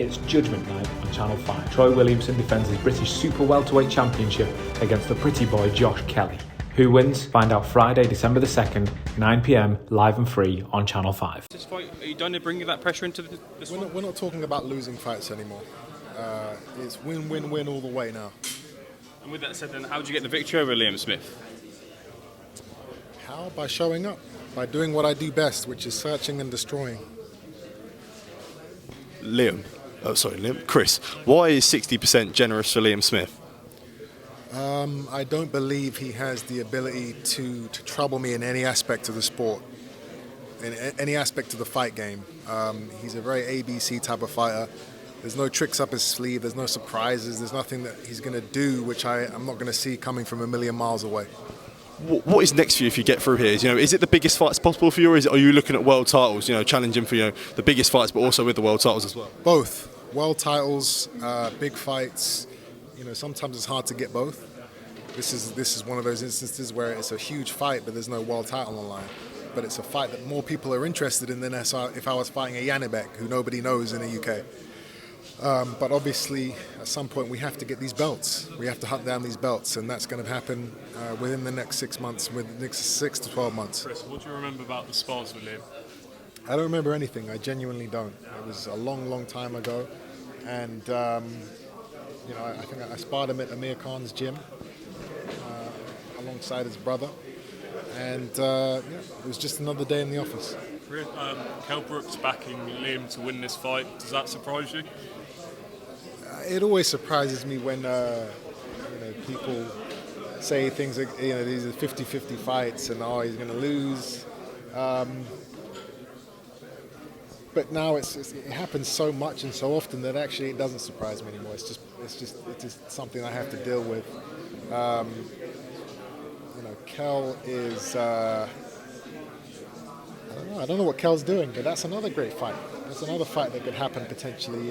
It's Judgment Night on Channel 5. Troy Williamson defends his British Super Welterweight Championship against the pretty boy Josh Kelly. Who wins? Find out Friday, December the 2nd, 9 p.m, live and free on Channel 5. This fight, are you done to bring that pressure into this one? We're not talking about losing fights anymore. It's win, win, win all the way now. And with that said, then, how did you get the victory over Liam Smith? How? By showing up. By doing what I do best, which is searching and destroying. Chris, why is 60% generous for Liam Smith? I don't believe he has the ability to trouble me in any aspect of the sport, in any aspect of the fight game. He's a very ABC type of fighter. There's no tricks up his sleeve, there's no surprises, there's nothing that he's going to do which I'm not going to see coming from a million miles away. What is next for you if you get through here? Is it the biggest fights possible for you, or are you looking at world titles, challenging for the biggest fights, but also with the world titles as well? Both. World titles, big fights. Sometimes it's hard to get both. This is one of those instances where it's a huge fight, but there's no world title on the line. But it's a fight that more people are interested in than if I was fighting a Janibek, who nobody knows in the UK. But obviously, at some point, we have to get these belts. We have to hunt down these belts, and that's going to happen within the next 6 months, within the next 6 to 12 months. Chris, what do you remember about the spars with Liam? I don't remember anything. I genuinely don't. It was a long, long time ago, and I think I sparred him at Amir Khan's gym alongside his brother, and it was just another day in the office. Kell Brook's backing Liam to win this fight. Does that surprise you? It always surprises me when people say things like these are 50-50 fights and he's going to lose. But now it happens so much and so often that actually it doesn't surprise me anymore. It's just something I have to deal with. Kell is. I don't know what Kell's doing, but that's another great fight. That's another fight that could happen potentially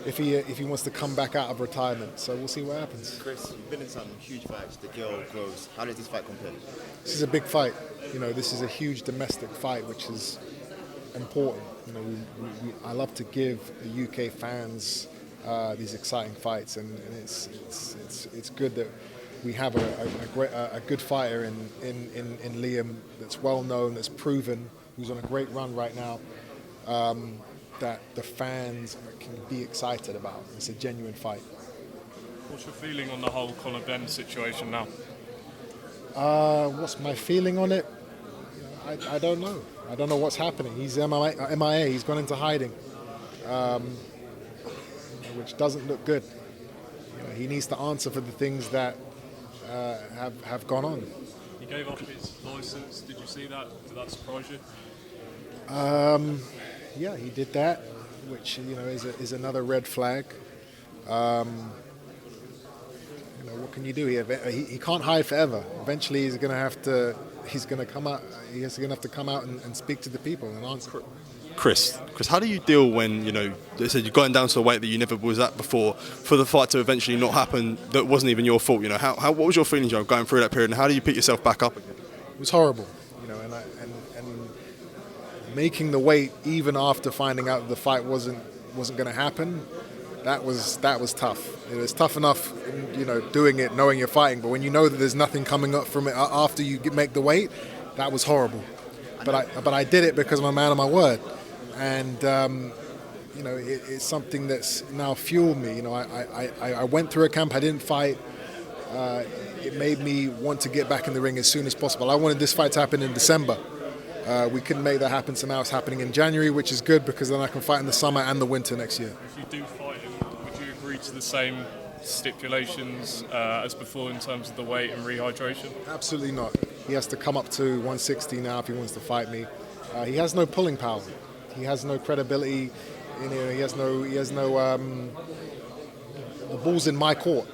if he wants to come back out of retirement. So we'll see what happens. Chris, you've been in some huge fights, the girl grows. How does this fight compare? This is a big fight. This is a huge domestic fight, which is important. I love to give the UK fans these exciting fights, and it's good that we have a good fighter in Liam that's well known, that's proven, who's on a great run right now, that the fans can be excited about. It's a genuine fight. What's your feeling on the whole Conor Benn situation now? What's my feeling on it? I don't know. I don't know what's happening. He's MIA. He's gone into hiding, which doesn't look good. He needs to answer for the things that have gone on. He gave up his license. Did you see that? Did that surprise you? Yeah, he did that, which is another red flag. What can you do? He can't hide forever. Eventually, he's going to have to come out. He's going to have to come out and speak to the people and answer. Chris, how do you deal when they said you've gotten down to a weight that you never was at before, for the fight to eventually not happen? That wasn't even your fault. What was your feelings going through that period, and how do you pick yourself back up again? It was horrible. And making the weight even after finding out the fight wasn't going to happen. That was tough. It was tough enough, doing it, knowing you're fighting, but when you know that there's nothing coming up from it after you make the weight, that was horrible. But I did it because I'm a man of my word, and it's something that's now fueled me. I went through a camp. I didn't fight. It made me want to get back in the ring as soon as possible. I wanted this fight to happen in December. We couldn't make that happen, so now it's happening in January, which is good because then I can fight in the summer and the winter next year. If you do fight him, would you agree to the same stipulations as before in terms of the weight and rehydration? Absolutely not. He has to come up to 160 now if he wants to fight me. He has no pulling power. He has no credibility. He has no. The ball's in my court.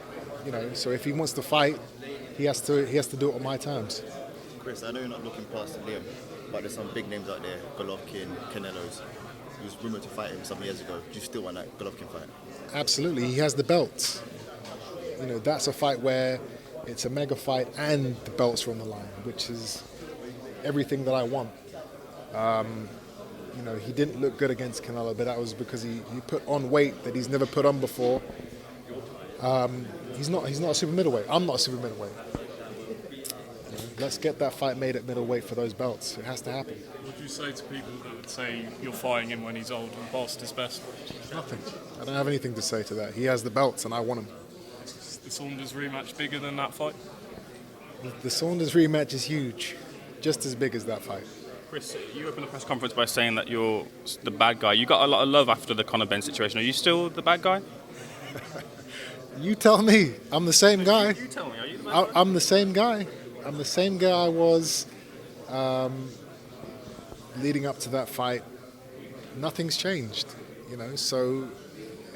So if he wants to fight, he has to do it on my terms. Chris, I know you're not looking past Liam, but there's some big names out there, Golovkin, Canelo's. He was rumoured to fight him some years ago. Do you still want that Golovkin fight? Absolutely. He has the belts. That's a fight where it's a mega fight and the belts are on the line, which is everything that I want. he didn't look good against Canelo, but that was because he put on weight that he's never put on before. He's not a super middleweight. I'm not a super middleweight. Let's get that fight made at middleweight for those belts. It has to happen. What would you say to people that would say you're fighting him when he's old and past his best? Nothing. I don't have anything to say to that. He has the belts, and I want him. Is the Saunders rematch bigger than that fight? The Saunders rematch is huge, just as big as that fight. Chris, you opened the press conference by saying that you're the bad guy. You got a lot of love after the Conor Benn situation. Are you still the bad guy? You tell me. I'm the same guy. You tell me. Are you the bad guy? I'm the same guy. I'm the same guy I was leading up to that fight. Nothing's changed, So,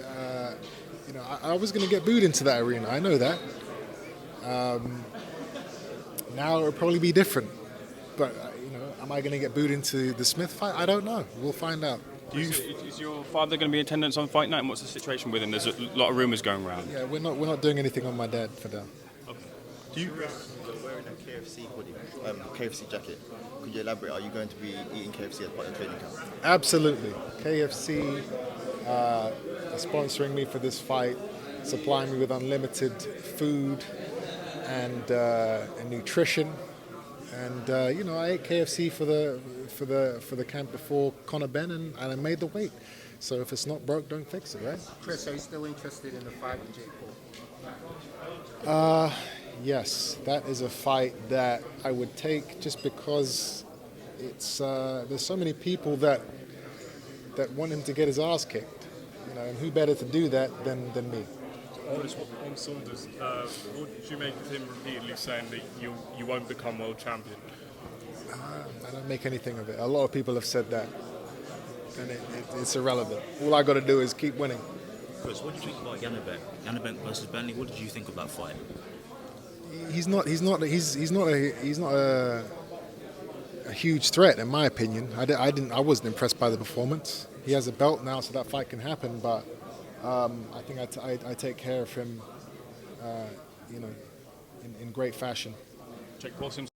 I was going to get booed into that arena. I know that. Now it'll probably be different. But, am I going to get booed into the Smith fight? I don't know. We'll find out. Is your father going to be in attendance on fight night? And what's the situation with him? There's a lot of rumours going around. Yeah, we're not doing anything on my dad for that. Okay. You're wearing a KFC hoodie, KFC jacket. Could you elaborate? Are you going to be eating KFC as part of the training camp? Absolutely. KFC is sponsoring me for this fight, supplying me with unlimited food and nutrition. And I ate KFC for the camp before Conor Benn, and I made the weight. So if it's not broke, don't fix it, right? Chris, are you still interested in the fight with Jake Paul? Yes, that is a fight that I would take just because it's there's so many people that want him to get his ass kicked, and who better to do that than me? On Saunders, what did you make of him repeatedly saying that you won't become world champion? I don't make anything of it. A lot of people have said that, and it's irrelevant. All I got to do is keep winning. Chris, what do you think about Eubank versus Benn? What did you think of that fight? He's not a huge threat in my opinion. I wasn't impressed by the performance. He has a belt now, so that fight can happen. But I think I take care of him, in great fashion. Jake Paul seems